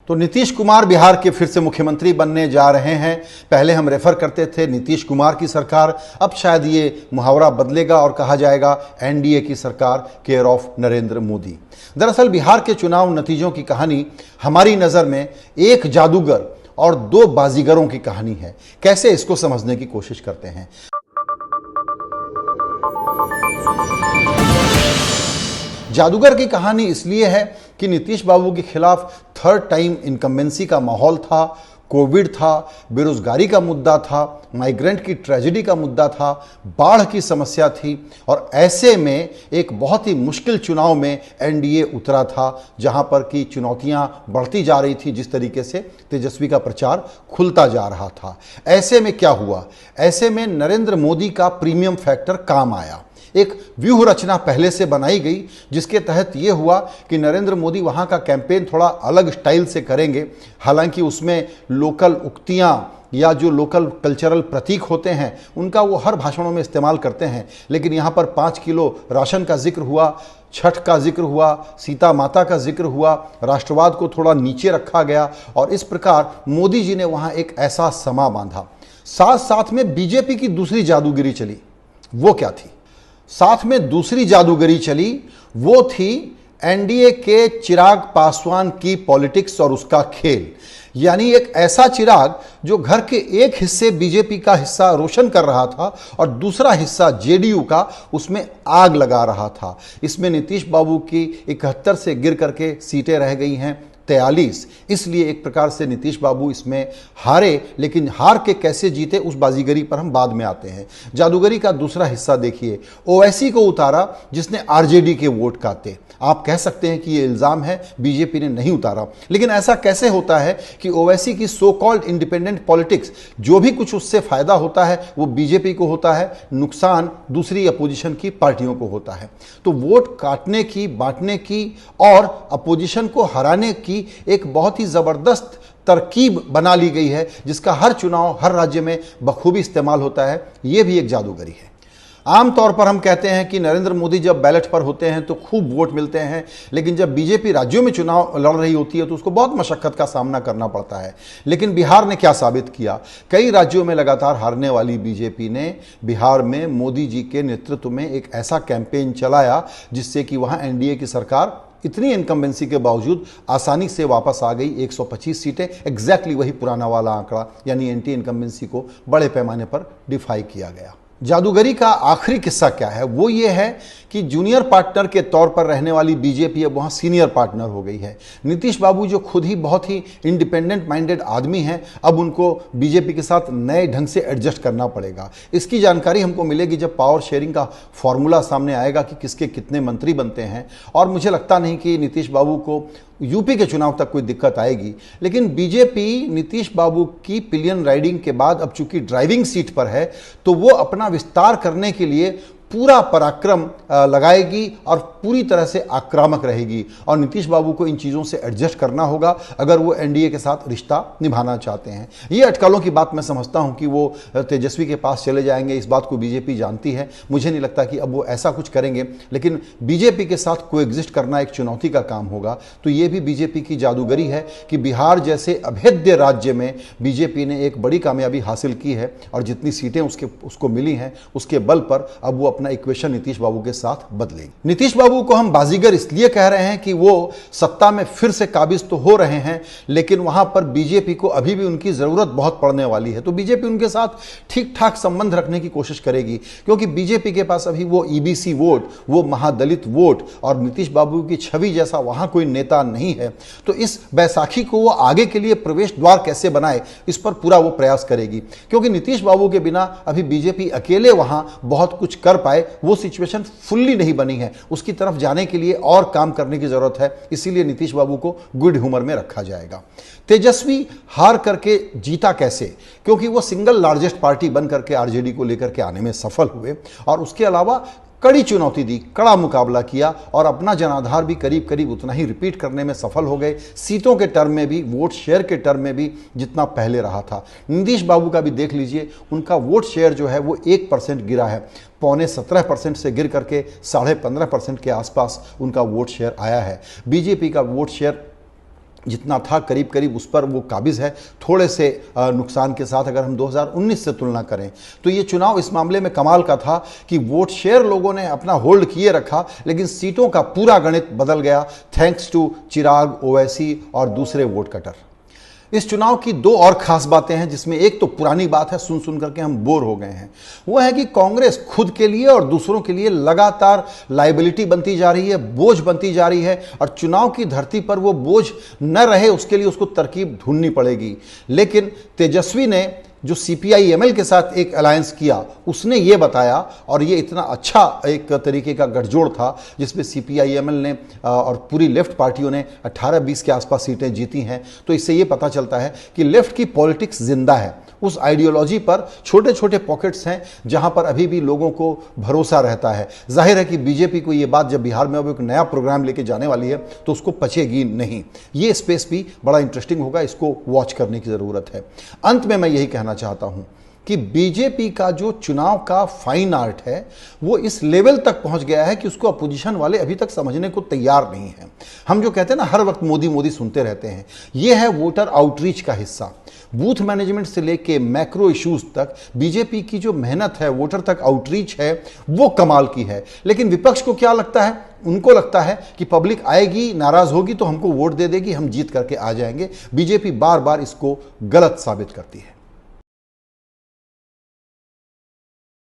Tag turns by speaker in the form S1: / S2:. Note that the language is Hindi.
S1: तो नीतीश कुमार बिहार के फिर से मुख्यमंत्री बनने जा रहे हैं। पहले हम रेफर करते थे नीतीश कुमार की सरकार, अब शायद ये मुहावरा बदलेगा और कहा जाएगा एनडीए की सरकार केयर ऑफ नरेंद्र मोदी। दरअसल बिहार के चुनाव नतीजों की कहानी हमारी नज़र में एक जादूगर और दो बाजीगरों की कहानी है। कैसे, इसको समझने की कोशिश करते हैं। जादूगर की कहानी इसलिए है कि नीतीश बाबू के खिलाफ थर्ड टाइम इनकम्बेंसी का माहौल था, कोविड था, बेरोजगारी का मुद्दा था, माइग्रेंट की ट्रेजेडी का मुद्दा था, बाढ़ की समस्या थी और ऐसे में एक बहुत ही मुश्किल चुनाव में एनडीए उतरा था, जहां पर की चुनौतियां बढ़ती जा रही थी। जिस तरीके से तेजस्वी का प्रचार खुलता जा रहा था, ऐसे में क्या हुआ, ऐसे में नरेंद्र मोदी का प्रीमियम फैक्टर काम आया। एक व्यूह रचना पहले से बनाई गई जिसके तहत यह हुआ कि नरेंद्र मोदी वहां का कैंपेन थोड़ा अलग स्टाइल से करेंगे। हालांकि उसमें लोकल उक्तियां या जो लोकल कल्चरल प्रतीक होते हैं उनका वो हर भाषणों में इस्तेमाल करते हैं, लेकिन यहाँ पर 5 किलो राशन का जिक्र हुआ, छठ का जिक्र हुआ, सीता माता का जिक्र हुआ, राष्ट्रवाद को थोड़ा नीचे रखा गया और इस प्रकार मोदी जी ने वहाँ एक ऐसा समा बांधा। साथ साथ में बीजेपी की दूसरी जादूगिरी चली। वो क्या थी? साथ में दूसरी जादूगरी चली, वो थी एनडीए के चिराग पासवान की पॉलिटिक्स और उसका खेल। यानी एक ऐसा चिराग जो घर के एक हिस्से बीजेपी का हिस्सा रोशन कर रहा था और दूसरा हिस्सा जेडीयू का, उसमें आग लगा रहा था। इसमें नीतीश बाबू की 71 से गिर करके सीटें रह गई हैं 43। इसलिए एक प्रकार से नीतीश बाबू इसमें हारे, लेकिन हार के कैसे जीते उस बाजीगरी पर हम बाद में आते हैं। जादूगरी का दूसरा हिस्सा देखिए, ओवैसी को उतारा जिसने आरजेडी के वोट काटे। आप कह सकते हैं कि ये इल्जाम है बीजेपी ने नहीं उतारा, लेकिन ऐसा कैसे होता है कि ओवैसी की सो कॉल्ड इंडिपेंडेंट पॉलिटिक्स, जो भी कुछ उससे फायदा होता है वो बीजेपी को होता है, नुकसान दूसरी अपोजिशन की पार्टियों को होता है। तो वोट काटने की, बांटने की और अपोजिशन को हराने की एक बहुत ही जबरदस्त तरकीब बना ली गई है, जिसका हर चुनाव, हर राज्य में बखूबी इस्तेमाल होता है। यह भी एक जादूगरी है। आमतौर पर हम कहते हैं कि नरेंद्र मोदी जब बैलेट पर होते हैं तो खूब वोट मिलते हैं, लेकिन जब बीजेपी राज्यों में चुनाव लड़ रही होती है तो उसको बहुत मशक्कत का सामना करना पड़ता है। लेकिन बिहार ने क्या साबित किया? कई राज्यों में लगातार हारने वाली बीजेपी ने बिहार में मोदी जी के नेतृत्व में एक ऐसा कैंपेन चलाया जिससे कि वहां एनडीए की सरकार इतनी इनकम्बेंसी के बावजूद आसानी से वापस आ गई। 125 सीटें, एग्जैक्टली वही पुराना वाला आंकड़ा, यानी एंटी इनकम्बेंसी को बड़े पैमाने पर डिफाई किया गया। जादूगरी का आखिरी किस्सा क्या है? वो ये है कि जूनियर पार्टनर के तौर पर रहने वाली बीजेपी अब वहाँ सीनियर पार्टनर हो गई है। नीतीश बाबू जो खुद ही बहुत ही इंडिपेंडेंट माइंडेड आदमी हैं, अब उनको बीजेपी के साथ नए ढंग से एडजस्ट करना पड़ेगा। इसकी जानकारी हमको मिलेगी जब पावर शेयरिंग का फॉर्मूला सामने आएगा कि किसके कितने मंत्री बनते हैं। और मुझे लगता नहीं कि नीतीश बाबू को यूपी के चुनाव तक कोई दिक्कत आएगी, लेकिन बीजेपी नीतीश बाबू की पिलियन राइडिंग के बाद अब चूंकि ड्राइविंग सीट पर है तो वो अपना विस्तार करने के लिए पूरा पराक्रम लगाएगी और पूरी तरह से आक्रामक रहेगी। और नीतीश बाबू को इन चीज़ों से एडजस्ट करना होगा अगर वो एनडीए के साथ रिश्ता निभाना चाहते हैं। ये अटकलों की बात मैं समझता हूं कि वो तेजस्वी के पास चले जाएंगे, इस बात को बीजेपी जानती है। मुझे नहीं लगता कि अब वो ऐसा कुछ करेंगे, लेकिन बीजेपी के साथ कोएग्जिस्ट करना एक चुनौती का काम होगा। तो ये भी बीजेपी की जादूगरी है कि बिहार जैसे अभेद्य राज्य में बीजेपी ने एक बड़ी कामयाबी हासिल की है और जितनी सीटें उसको मिली हैं उसके बल पर अब वो अपना इक्वेशन नीतीश बाबू के साथ बदलेगी। नीतीश बाबू को हम बाजीगर इसलिए कह रहे हैं कि वो सत्ता में फिर से काबिज तो हो रहे हैं, लेकिन वहां पर बीजेपी को अभी भी उनकी जरूरत बहुत पड़ने वाली है। तो बीजेपी उनके साथ ठीक ठाक संबंध रखने की कोशिश करेगी, क्योंकि बीजेपी के पास अभी वो ईबीसी वोट, वो महादलित वोट और नीतीश बाबू की छवि जैसा वहां कोई नेता नहीं है। तो इस बैसाखी को वो आगे के लिए प्रवेश द्वार कैसे बनाए, इस पर पूरा वो प्रयास करेगी, क्योंकि नीतीश बाबू के बिना अभी बीजेपी अकेले वहां बहुत कुछ कर पाए वो सिचुएशन फुल्ली नहीं बनी है। उसकी तरफ जाने के लिए और काम करने की जरूरत है, इसीलिए नीतीश बाबू को गुड ह्यूमर में रखा जाएगा। तेजस्वी हार करके जीता कैसे? क्योंकि वो सिंगल लार्जेस्ट पार्टी बन करके आरजेडी को लेकर के आने में सफल हुए और उसके अलावा कड़ी चुनौती दी, कड़ा मुकाबला किया और अपना जनाधार भी करीब करीब उतना ही रिपीट करने में सफल हो गए। सीटों के टर्म में भी, वोट शेयर के टर्म में भी जितना पहले रहा था। नीतीश बाबू का भी देख लीजिए, उनका वोट शेयर जो है वो 1% गिरा है, 17.25% से गिर करके 15.5% के आसपास उनका वोट शेयर आया है। बीजेपी का वोट शेयर जितना था करीब करीब उस पर वो काबिज है, थोड़े से नुकसान के साथ। अगर हम 2019 से तुलना करें तो ये चुनाव इस मामले में कमाल का था कि वोट शेयर लोगों ने अपना होल्ड किए रखा, लेकिन सीटों का पूरा गणित बदल गया थैंक्स टू चिराग, ओवैसी और दूसरे वोट कटर। इस चुनाव की दो और खास बातें हैं, जिसमें एक तो पुरानी बात है, सुन सुन करके हम बोर हो गए हैं। वो है कि कांग्रेस खुद के लिए और दूसरों के लिए लगातार लायबिलिटी बनती जा रही है, बोझ बनती जा रही है, और चुनाव की धरती पर वो बोझ न रहे उसके लिए उसको तरकीब ढूंढनी पड़ेगी। लेकिन तेजस्वी ने जो CPI-ML के साथ एक अलायंस किया, उसने ये बताया, और ये इतना अच्छा एक तरीके का गठजोड़ था जिसमें CPI-ML ने और पूरी लेफ्ट पार्टियों ने 18-20 के आसपास सीटें जीती हैं। तो इससे ये पता चलता है कि लेफ्ट की पॉलिटिक्स जिंदा है, उस आइडियोलॉजी पर छोटे छोटे पॉकेट्स हैं जहां पर अभी भी लोगों को भरोसा रहता है। जाहिर है कि बीजेपी को ये बात जब बिहार में अब एक नया प्रोग्राम लेके जाने वाली है तो उसको पचेगी नहीं। ये स्पेस भी बड़ा इंटरेस्टिंग होगा, इसको वॉच करने की ज़रूरत है। अंत में मैं यही कहना चाहता हूं कि बीजेपी का जो चुनाव का फाइन आर्ट है वो इस लेवल तक पहुंच गया है कि उसको अपोजिशन वाले अभी तक समझने को तैयार नहीं है। हम जो कहते हैं ना, हर वक्त मोदी मोदी सुनते रहते हैं, ये है वोटर आउटरीच का हिस्सा। बूथ मैनेजमेंट से लेके मैक्रो इश्यूज तक बीजेपी की जो मेहनत है, वोटर तक आउटरीच है, वो कमाल की है। लेकिन विपक्ष को क्या लगता है? उनको लगता है कि पब्लिक आएगी, नाराज होगी तो हमको वोट दे देगी, हम जीत करके आ जाएंगे। बीजेपी बार बार इसको गलत साबित करती है।